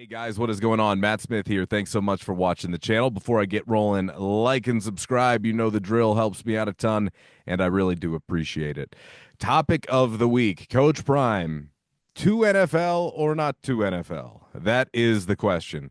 Hey guys, what is going on? Matt Smith here. Thanks so much for watching the channel. Before I get rolling, like and subscribe. You know the drill, helps me out a ton, and I really do appreciate it. Topic of the week, Coach Prime, to NFL or not to NFL? That is the question.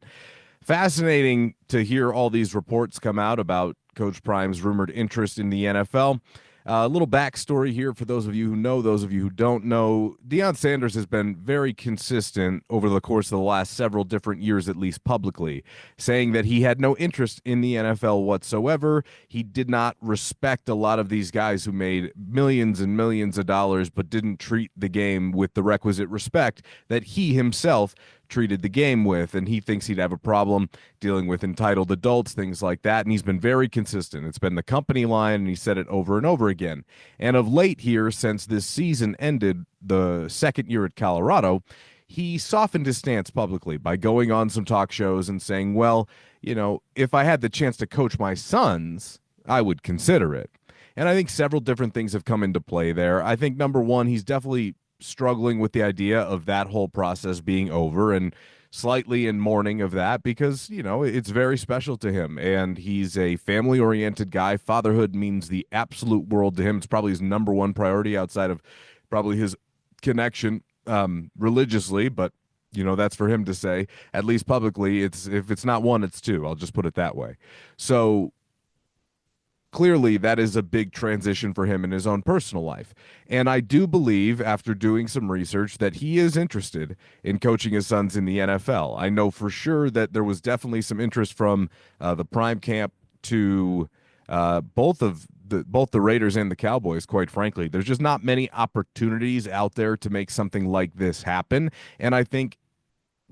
Fascinating to hear all these reports come out about Coach Prime's rumored interest in the NFL. A little backstory here for those of you who know, those of you who don't know. Deion Sanders has been very consistent over the course of the last several different years, at least publicly, saying that he had no interest in the NFL whatsoever. He did not respect a lot of these guys who made millions and millions of dollars but didn't treat the game with the requisite respect that he himself treated the game with, and he thinks he'd have a problem dealing with entitled adults, things like that. And he's been very consistent. It's been the company line, and he said it over and over again. And of late here, since this season ended, the second year at Colorado, he softened his stance publicly by going on some talk shows and saying, well, if I had the chance to coach my sons, I would consider it. And I think several different things have come into play there. I think number one, he's definitely struggling with the idea of that whole process being over and slightly in mourning of that because, it's very special to him. And he's a family oriented guy. Fatherhood means the absolute world to him. It's probably his number one priority outside of probably his connection religiously. But, that's for him to say, at least publicly. If it's not one, it's two. I'll just put it that way. So clearly that is a big transition for him in his own personal life. And I do believe, after doing some research, that he is interested in coaching his sons in the NFL. I know for sure that there was definitely some interest from the Prime camp to both the Raiders and the Cowboys, quite frankly. There's just not many opportunities out there to make something like this happen. And I think,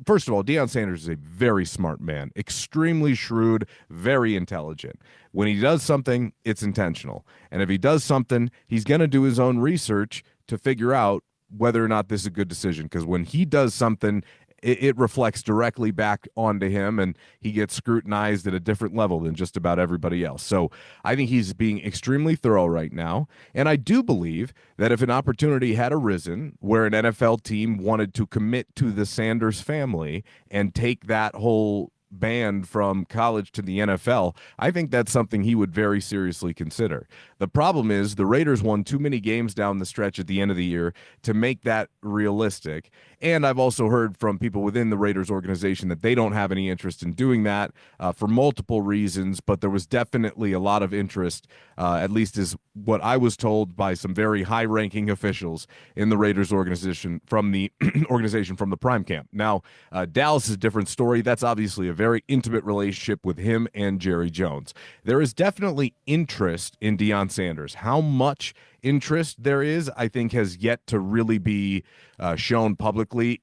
first of all, Deion Sanders is a very smart man, extremely shrewd, very intelligent. When he does something, it's intentional. And if he does something, he's going to do his own research to figure out whether or not this is a good decision. Because when he does something, it reflects directly back onto him, and he gets scrutinized at a different level than just about everybody else. So I think he's being extremely thorough right now. And I do believe that if an opportunity had arisen where an NFL team wanted to commit to the Sanders family and take that whole banned from college to the NFL, I think that's something he would very seriously consider. The problem is the Raiders won too many games down the stretch at the end of the year to make that realistic. And I've also heard from people within the Raiders organization that they don't have any interest in doing that for multiple reasons, but there was definitely a lot of interest, at least is what I was told by some very high-ranking officials in the Raiders organization from the organization from the Prime camp. Now, Dallas is a different story. That's obviously a very intimate relationship with him and Jerry Jones. There is definitely interest in Deion Sanders. How much interest there is, I think, has yet to really be shown publicly,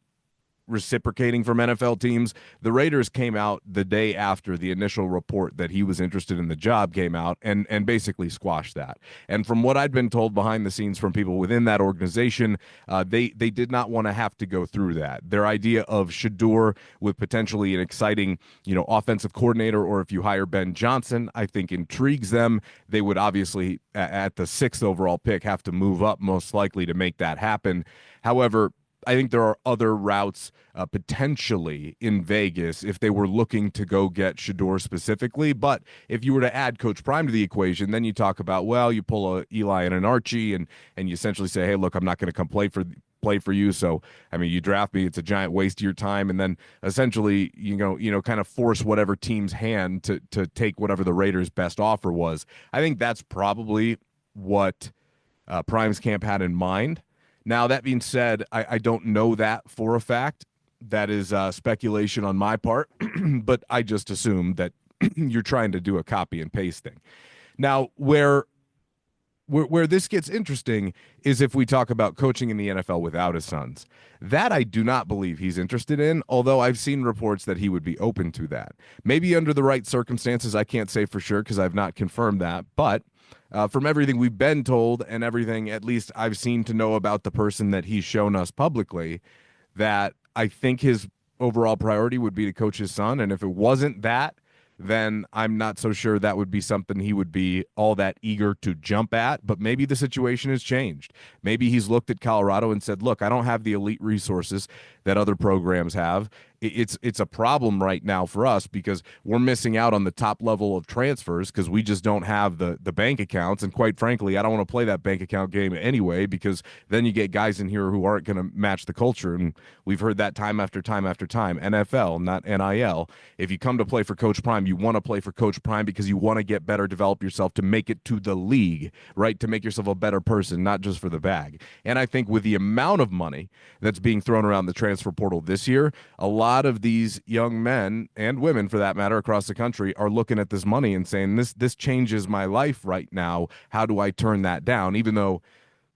reciprocating from NFL teams. The Raiders came out the day after the initial report that he was interested in the job came out and basically squashed that. And from what I'd been told behind the scenes from people within that organization, they did not want to have to go through that. Their idea of Shedeur with potentially an exciting, offensive coordinator, or if you hire Ben Johnson, I think intrigues them. They would obviously, at the 6th overall pick, have to move up most likely to make that happen. However, I think there are other routes potentially in Vegas if they were looking to go get Shedeur specifically. But if you were to add Coach Prime to the equation, then you talk about, well, you pull a Eli and an Archie and you essentially say, hey, look, I'm not going to come play for you. So, I mean, you draft me, it's a giant waste of your time. And then essentially, kind of force whatever team's hand to take whatever the Raiders' best offer was. I think that's probably what Prime's camp had in mind. Now, that being said, I don't know that for a fact. That is speculation on my part, but I just assume that you're trying to do a copy and paste thing. Now, where this gets interesting is if we talk about coaching in the NFL without his sons. That I do not believe he's interested in, although I've seen reports that he would be open to that. Maybe under the right circumstances, I can't say for sure because I've not confirmed that, but from everything we've been told and everything at least I've seen to know about the person that he's shown us publicly, that I think his overall priority would be to coach his son. And if it wasn't that, then I'm not so sure that would be something he would be all that eager to jump at. But maybe the situation has changed. Maybe he's looked at Colorado and said, look, I don't have the elite resources that other programs have. it's a problem right now for us because we're missing out on the top level of transfers because we just don't have the bank accounts. And quite frankly, I don't want to play that bank account game anyway because then you get guys in here who aren't going to match the culture. And we've heard that time after time after time. NFL, not NIL. If you come to play for Coach Prime, you want to play for Coach Prime because you want to get better, develop yourself to make it to the league, right? To make yourself a better person, not just for the bag. And I think with the amount of money that's being thrown around the transfer portal this year, a lot of these young men and women, for that matter, across the country are looking at this money and saying, this changes my life right now. How do I turn that down? Even though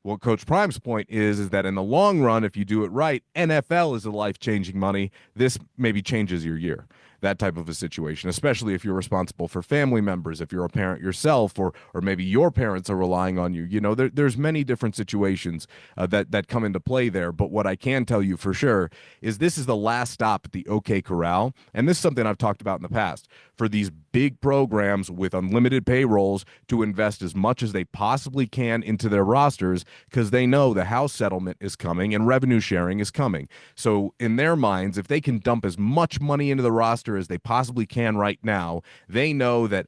what Coach Prime's point is that in the long run, if you do it right, NFL is a life-changing money. This maybe changes your year. That type of a situation, especially if you're responsible for family members, if you're a parent yourself, or maybe your parents are relying on you. You know, there's many different situations that come into play there. But what I can tell you for sure is this is the last stop at the OK Corral, and this is something I've talked about in the past. For these big programs with unlimited payrolls to invest as much as they possibly can into their rosters because they know the house settlement is coming and revenue sharing is coming. So in their minds, if they can dump as much money into the roster as they possibly can right now, they know that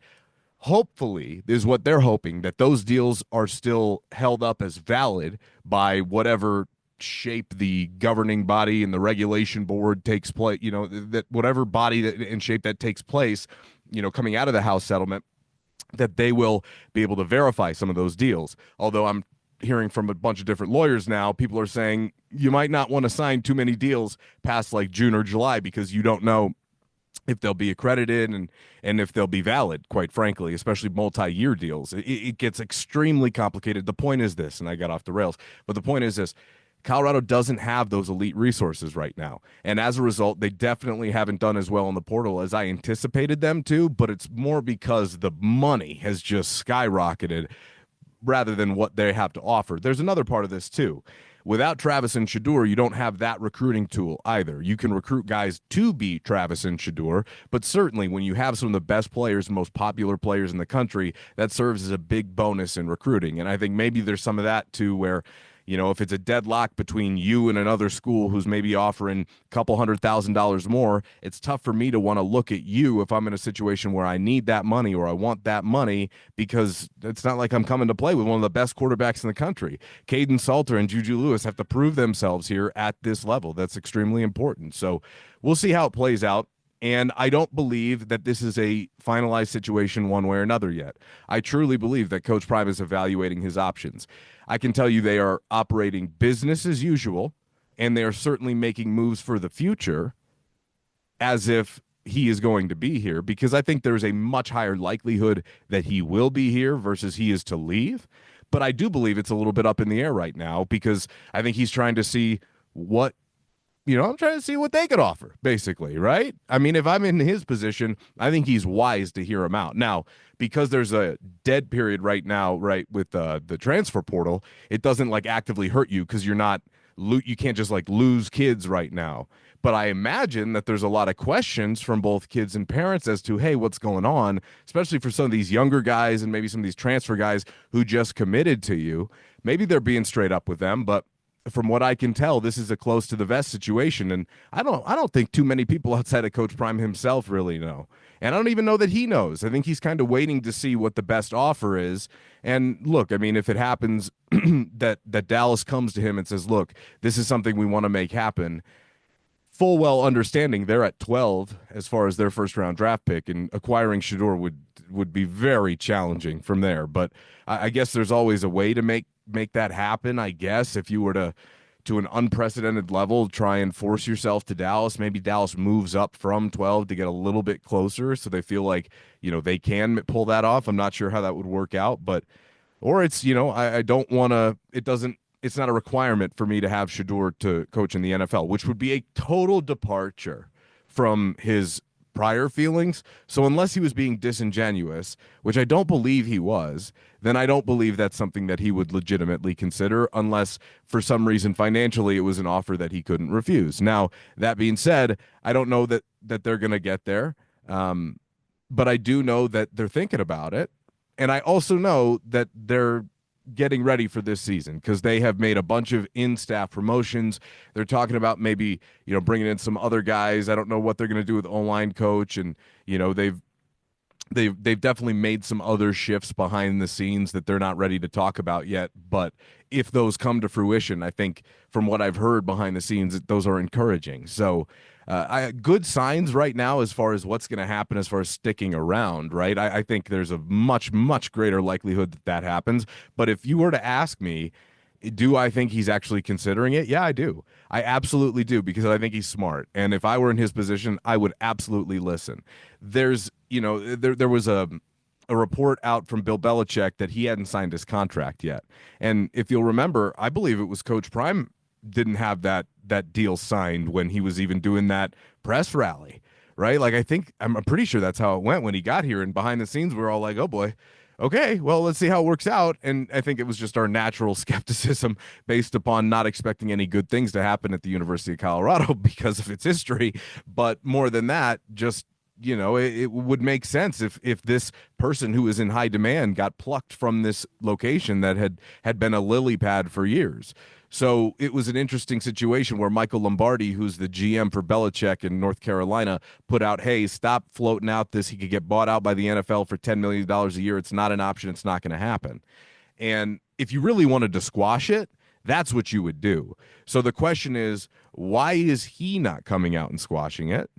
hopefully is what they're hoping, that those deals are still held up as valid by whatever shape the governing body and the regulation board takes place, you know, that whatever body that in shape that takes place, you know, coming out of the house settlement, that they will be able to verify some of those deals. Although I'm hearing from a bunch of different lawyers now, people are saying you might not want to sign too many deals past like June or July because you don't know if they'll be accredited and if they'll be valid, quite frankly, especially multi-year deals. It gets extremely complicated. The point is this, and I got off the rails, but the point is this: Colorado doesn't have those elite resources right now. And as a result, they definitely haven't done as well in the portal as I anticipated them to, but it's more because the money has just skyrocketed rather than what they have to offer. There's another part of this too. Without Travis and Shedeur, you don't have that recruiting tool either. You can recruit guys to be Travis and Shedeur, but certainly when you have some of the best players and most popular players in the country, that serves as a big bonus in recruiting. And I think maybe there's some of that too where, you know, if it's a deadlock between you and another school who's maybe offering a couple $100,000 more, it's tough for me to want to look at you if I'm in a situation where I need that money or I want that money, because it's not like I'm coming to play with one of the best quarterbacks in the country. Caden Salter and Juju Lewis have to prove themselves here at this level. That's extremely important. So we'll see how it plays out. And I don't believe that this is a finalized situation one way or another yet. I truly believe that Coach Prime is evaluating his options. I can tell you they are operating business as usual, and they are certainly making moves for the future as if he is going to be here, because I think there's a much higher likelihood that he will be here versus he is to leave. But I do believe it's a little bit up in the air right now because I think he's trying to see what, you know, I'm trying to see what they could offer, basically, right? I mean, if I'm in his position, I think he's wise to hear him out. Now, because there's a dead period right now, right, with the transfer portal, it doesn't like actively hurt you because you can't just like lose kids right now. But I imagine that there's a lot of questions from both kids and parents as to, hey, what's going on, especially for some of these younger guys and maybe some of these transfer guys who just committed to you. Maybe they're being straight up with them, but from what I can tell, this is a close to the vest situation, and I don't think too many people outside of Coach Prime himself really know, and I don't even know that he knows. I think he's kind of waiting to see what the best offer is. And look, I mean, if it happens that Dallas comes to him and says, "Look, this is something we want to make happen," full well understanding they're at 12 as far as their first round draft pick, and acquiring Shedeur would be very challenging from there. But I guess there's always a way to make that happen. I guess if you were to an unprecedented level try and force yourself to Dallas, maybe Dallas moves up from 12 to get a little bit closer so they feel like, you know, they can pull that off. I'm not sure how that would work out, but or it's, you know, I don't want to, it's not a requirement for me to have Shedeur to coach in the NFL, which would be a total departure from his prior feelings. So unless he was being disingenuous, which I don't believe he was, then I don't believe that's something that he would legitimately consider, unless for some reason financially it was an offer that he couldn't refuse. Now, that being said, I don't know that they're going to get there, but I do know that they're thinking about it. And I also know that they're getting ready for this season because they have made a bunch of in-staff promotions. They're talking about maybe, bringing in some other guys. I don't know what they're going to do with online coach, and they've definitely made some other shifts behind the scenes that they're not ready to talk about yet. But if those come to fruition, I think from what I've heard behind the scenes, those are encouraging. So, good signs right now as far as what's going to happen as far as sticking around, right? I think there's a much, much greater likelihood that that happens. But if you were to ask me, do I think he's actually considering it? Yeah, I do. I absolutely do because I think he's smart. And if I were in his position, I would absolutely listen. There was a report out from Bill Belichick that he hadn't signed his contract yet. And if you'll remember, I believe it was Coach Prime didn't have that deal signed when he was even doing that press rally, right? Like I'm pretty sure that's how it went when he got here. And behind the scenes, we are all like, oh boy, okay, well, let's see how it works out. And I think it was just our natural skepticism based upon not expecting any good things to happen at the University of Colorado because of its history. But more than that, just it would make sense if this person who is in high demand got plucked from this location that had been a lily pad for years. So it was an interesting situation where Michael Lombardi, who's the GM for Belichick in North Carolina, put out, hey, stop floating out this. He could get bought out by the NFL for $10 million a year. It's not an option. It's not going to happen. And if you really wanted to squash it, that's what you would do. So the question is, why is he not coming out and squashing it?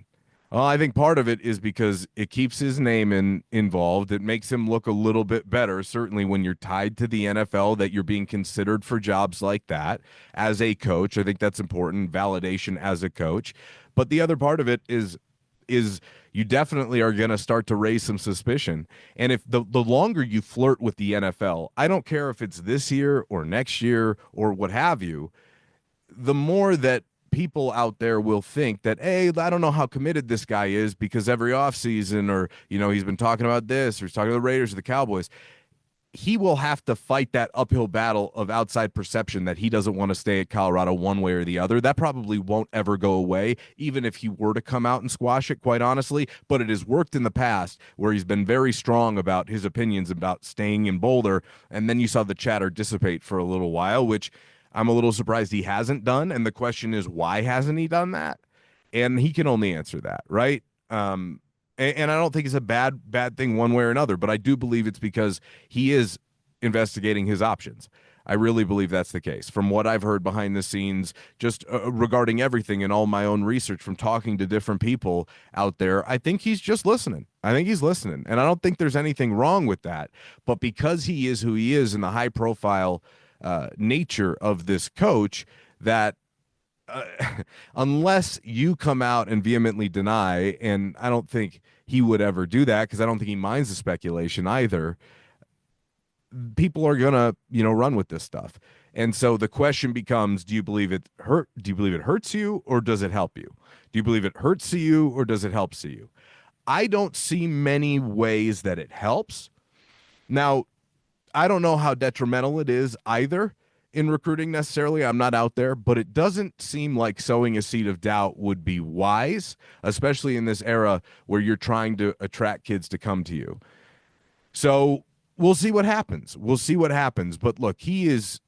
Well, I think part of it is because it keeps his name involved. It makes him look a little bit better, certainly when you're tied to the NFL, that you're being considered for jobs like that as a coach. I think that's important, validation as a coach. But the other part of it is you definitely are going to start to raise some suspicion. And if the longer you flirt with the NFL, I don't care if it's this year or next year or what have you, the more that people out there will think that, hey, I don't know how committed this guy is because every offseason or, he's been talking about this or he's talking to the Raiders or the Cowboys. He will have to fight that uphill battle of outside perception that he doesn't want to stay at Colorado one way or the other. That probably won't ever go away, even if he were to come out and squash it, quite honestly. But it has worked in the past where he's been very strong about his opinions about staying in Boulder. And then you saw the chatter dissipate for a little while, which I'm a little surprised he hasn't done. And the question is, why hasn't he done that? And he can only answer that, right? And I don't think it's a bad thing one way or another, but I do believe it's because he is investigating his options. I really believe that's the case. From what I've heard behind the scenes, just regarding everything and all my own research from talking to different people out there, I think he's just listening. I think he's listening. And I don't think there's anything wrong with that. But because he is who he is in the high profile nature of this coach, that unless you come out and vehemently deny, and I don't think he would ever do that because I don't think he minds the speculation either, people are gonna run with this stuff. And so the question becomes, do you believe it hurts you or does it help you? Do you believe it hurts you or does it help you? I don't see many ways that it helps. Now, I don't know how detrimental it is either in recruiting necessarily. I'm not out there, but it doesn't seem like sowing a seed of doubt would be wise, especially in this era where you're trying to attract kids to come to you. So we'll see what happens. But look, he is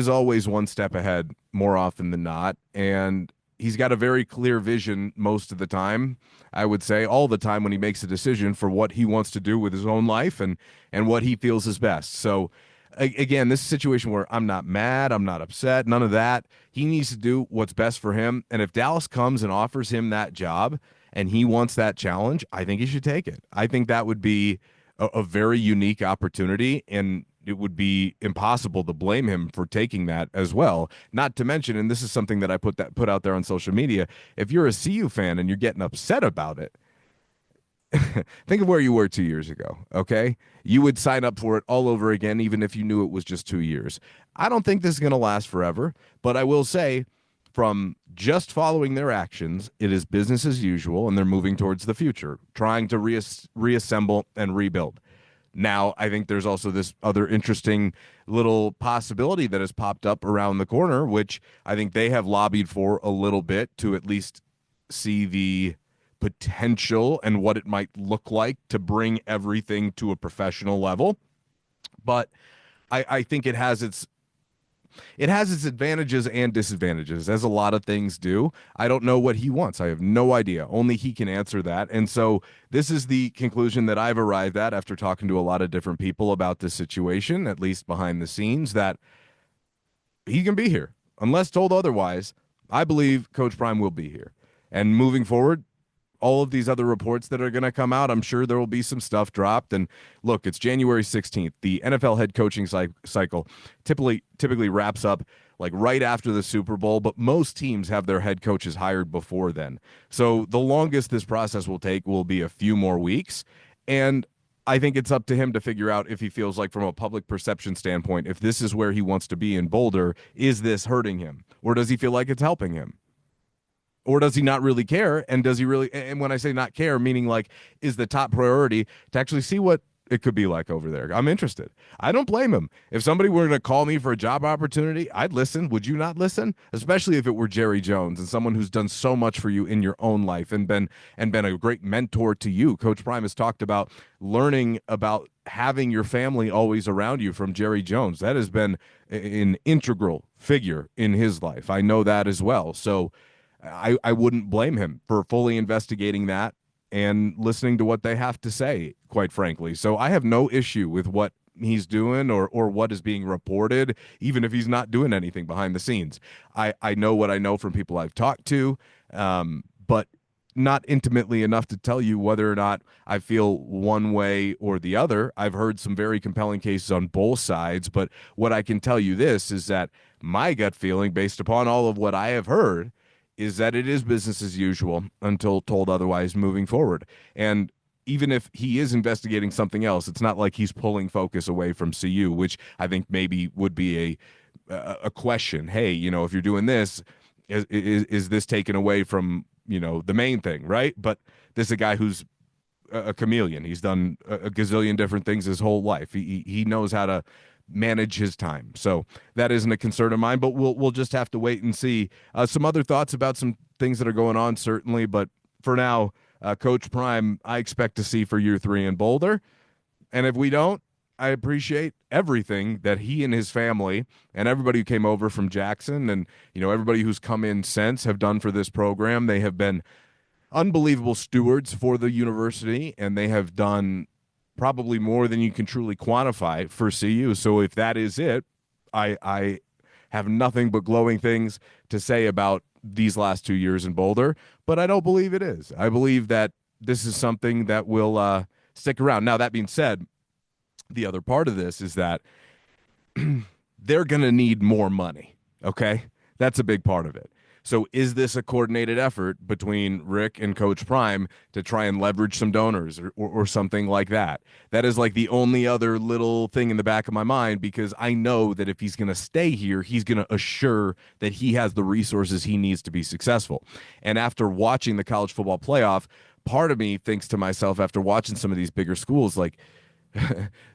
always one step ahead more often than not. And he's got a very clear vision most of the time. I would say all the time when he makes a decision for what he wants to do with his own life and what he feels is best. So again, this is a situation where I'm not mad, I'm not upset, none of that. He needs to do what's best for him. And if Dallas comes and offers him that job and he wants that challenge, I think he should take it. I think that would be a very unique opportunity, and it would be impossible to blame him for taking that as well. Not to mention, and this is something that I put out there on social media, if you're a CU fan and you're getting upset about it, think of where you were 2 years ago, okay? You would sign up for it all over again, even if you knew it was just 2 years. I don't think this is going to last forever, but I will say, from just following their actions, it is business as usual, and they're moving towards the future, trying to reassemble and rebuild. Now, I think there's also this other interesting little possibility that has popped up around the corner, which I think they have lobbied for a little bit to at least see the potential and what it might look like to bring everything to a professional level. But I think it has its advantages and disadvantages, as a lot of things do. I don't know what he wants. I have no idea. Only he can answer that. And so this is the conclusion that I've arrived at after talking to a lot of different people about this situation, at least behind the scenes, that he can be here. Unless told otherwise, I believe Coach Prime will be here. And moving forward, all of these other reports that are going to come out, I'm sure there will be some stuff dropped. And look, it's January 16th. The NFL head coaching cycle typically wraps up like right after the Super Bowl, but most teams have their head coaches hired before then. So the longest this process will take will be a few more weeks. And I think it's up to him to figure out if he feels like, from a public perception standpoint, if this is where he wants to be in Boulder, is this hurting him? Or does he feel like it's helping him? Or does he not really care? And does he really, and when I say not care, meaning like, is the top priority to actually see what it could be like over there? I'm interested. I don't blame him. If somebody were to call me for a job opportunity, I'd listen. Would you not listen? Especially if it were Jerry Jones and someone who's done so much for you in your own life and been a great mentor to you. Coach Prime has talked about learning about having your family always around you from Jerry Jones. That has been an integral figure in his life. I know that as well. So I wouldn't blame him for fully investigating that and listening to what they have to say, quite frankly. So I have no issue with what he's doing or what is being reported, even if he's not doing anything behind the scenes. I know what I know from people I've talked to, but not intimately enough to tell you whether or not I feel one way or the other. I've heard some very compelling cases on both sides, but what I can tell you this is that my gut feeling, based upon all of what I have heard, is that it is business as usual until told otherwise moving forward. And even if he is investigating something else, it's not like he's pulling focus away from CU, which I think maybe would be a question. Hey, if you're doing this, is this taken away from, the main thing, right? But this is a guy who's a chameleon. He's done a gazillion different things his whole life. He knows how to manage his time. So that isn't a concern of mine, but we'll just have to wait and see. Some other thoughts about some things that are going on, certainly, but for now, Coach Prime, I expect to see for year 3 in Boulder. And if we don't, I appreciate everything that he and his family and everybody who came over from Jackson and, everybody who's come in since have done for this program. They have been unbelievable stewards for the university, and they have done probably more than you can truly quantify for CU. So if that is it, I have nothing but glowing things to say about these last 2 years in Boulder, but I don't believe it is. I believe that this is something that will stick around. Now, that being said, the other part of this is that they're going to need more money, okay? That's a big part of it. So is this a coordinated effort between Rick and Coach Prime to try and leverage some donors or something like that? That is like the only other little thing in the back of my mind, because I know that if he's going to stay here, he's going to assure that he has the resources he needs to be successful. And after watching the college football playoff, part of me thinks to myself, after watching some of these bigger schools, like,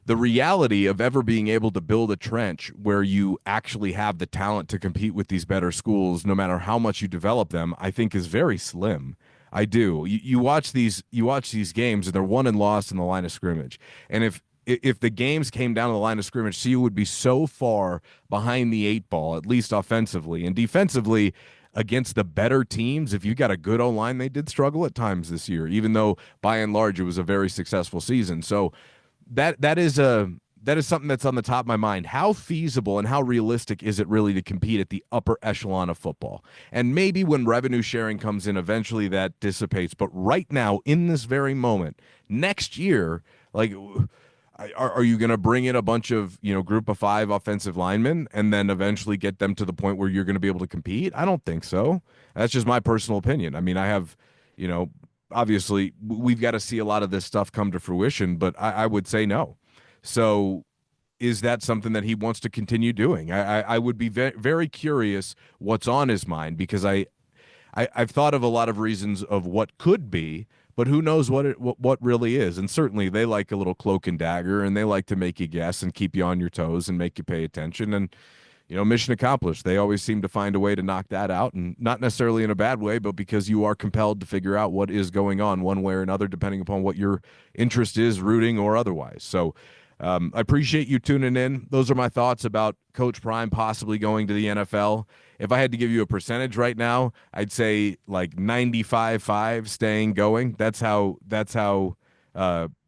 the reality of ever being able to build a trench where you actually have the talent to compete with these better schools, no matter how much you develop them, I think is very slim. I do. You watch these games, and they're won and lost in the line of scrimmage. And if the games came down to the line of scrimmage, CU would be so far behind the 8 ball, at least offensively and defensively. Against the better teams, if you got a good O-line, they did struggle at times this year, even though by and large it was a very successful season. So that is something that's on the top of my mind. How feasible and how realistic is it really to compete at the upper echelon of football? And maybe when revenue sharing comes in, eventually that dissipates. But right now, in this very moment, next year, like, are you going to bring in a bunch of, group of 5 offensive linemen and then eventually get them to the point where you're going to be able to compete? I don't think so. That's just my personal opinion. I mean, I have, obviously we've got to see a lot of this stuff come to fruition, but I would say no. So is that something that he wants to continue doing? I would be very, very curious what's on his mind, because I've thought of a lot of reasons of what could be, but who knows what really is. And certainly they like a little cloak and dagger, and they like to make you guess and keep you on your toes and make you pay attention. And mission accomplished. They always seem to find a way to knock that out, and not necessarily in a bad way, but because you are compelled to figure out what is going on one way or another, depending upon what your interest is, rooting or otherwise. So I appreciate you tuning in. Those are my thoughts about Coach Prime possibly going to the NFL. If I had to give you a percentage right now, I'd say like 95-5 staying going. That's how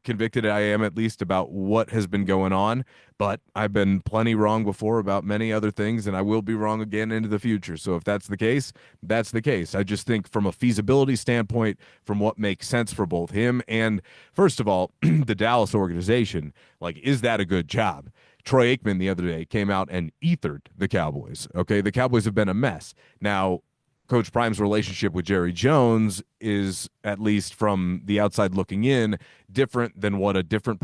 convicted I am, at least, about what has been going on. But I've been plenty wrong before about many other things, and I will be wrong again into the future. So if that's the case, that's the case. I just think from a feasibility standpoint, from what makes sense for both him and, first of all, the Dallas organization, like, is that a good job? Troy Aikman the other day came out and ethered the Cowboys. Okay, the Cowboys have been a mess. Now, Coach Prime's relationship with Jerry Jones is, at least from the outside looking in, different than what a different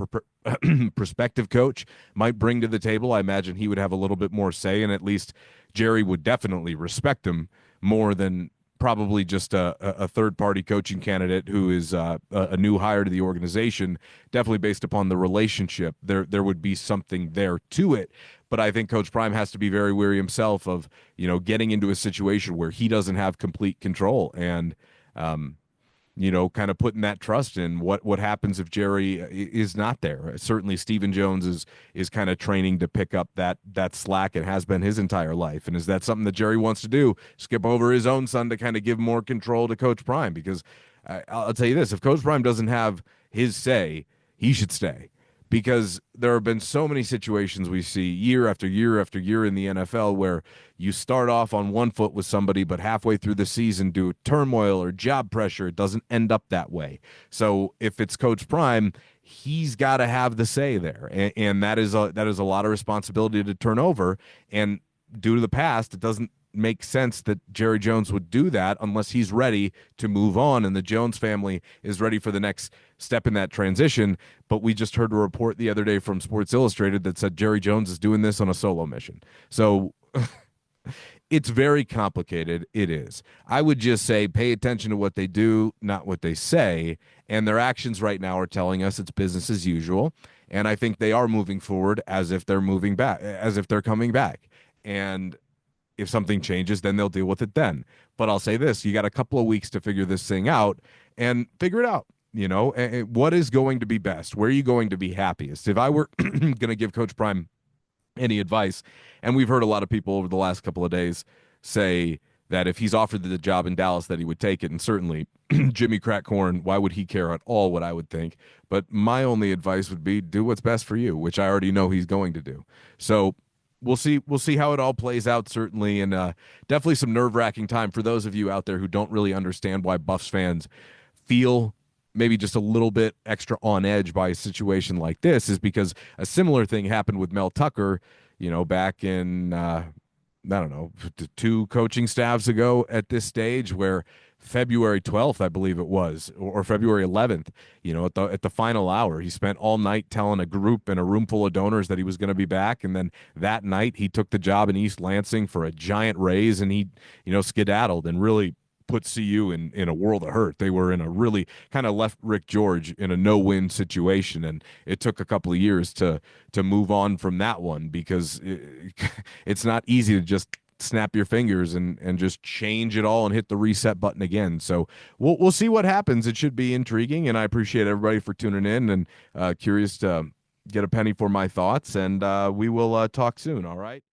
prospective coach might bring to the table. I imagine he would have a little bit more say, and at least Jerry would definitely respect him more than probably just a third party coaching candidate who is a new hire to the organization. Definitely based upon the relationship, there would be something there to it. But I think Coach Prime has to be very wary himself of, getting into a situation where he doesn't have complete control, and kind of putting that trust in what happens if Jerry is not there. Certainly, Stephen Jones is kind of training to pick up that slack, and has been his entire life. And is that something that Jerry wants to do? Skip over his own son to kind of give more control to Coach Prime? Because I'll tell you this: if Coach Prime doesn't have his say, he should stay. Because there have been so many situations we see year after year after year in the NFL where you start off on one foot with somebody, but halfway through the season, due to turmoil or job pressure, it doesn't end up that way. So if it's Coach Prime, he's got to have the say there, and that is a lot of responsibility to turn over. And due to the past, it doesn't make sense that Jerry Jones would do that unless he's ready to move on and the Jones family is ready for the next step in that transition. But we just heard a report the other day from Sports Illustrated that said Jerry Jones is doing this on a solo mission. So it's very complicated. It is. I would just say pay attention to what they do, not what they say. And their actions right now are telling us it's business as usual. And I think they are moving forward as if they're moving back, as if they're coming back. And if something changes, then they'll deal with it then. But I'll say this: you got a couple of weeks to figure this thing out and figure it out. What is going to be best? Where are you going to be happiest? If I were going to give Coach Prime any advice, and we've heard a lot of people over the last couple of days say that if he's offered the job in Dallas that he would take it, and certainly Jimmy Crackcorn, why would he care at all what I would think? But my only advice would be do what's best for you, which I already know he's going to do. So we'll see how it all plays out, certainly, and definitely some nerve-wracking time for those of you out there who don't really understand why Buffs fans feel maybe just a little bit extra on edge by a situation like this, is because a similar thing happened with Mel Tucker, back in I don't know, two coaching staffs ago at this stage, where February 12th, I believe it was, or February 11th, at the final hour, he spent all night telling a group in a room full of donors that he was going to be back. And then that night he took the job in East Lansing for a giant raise, and he, skedaddled and really put CU in a world of hurt. They were in a really kind of left Rick George in a no-win situation, and it took a couple of years to move on from that one, because it's not easy to just snap your fingers and just change it all and hit the reset button again. So we'll see what happens. It should be intriguing, and I appreciate everybody for tuning in, and curious to get a penny for my thoughts, and we will talk soon. All right.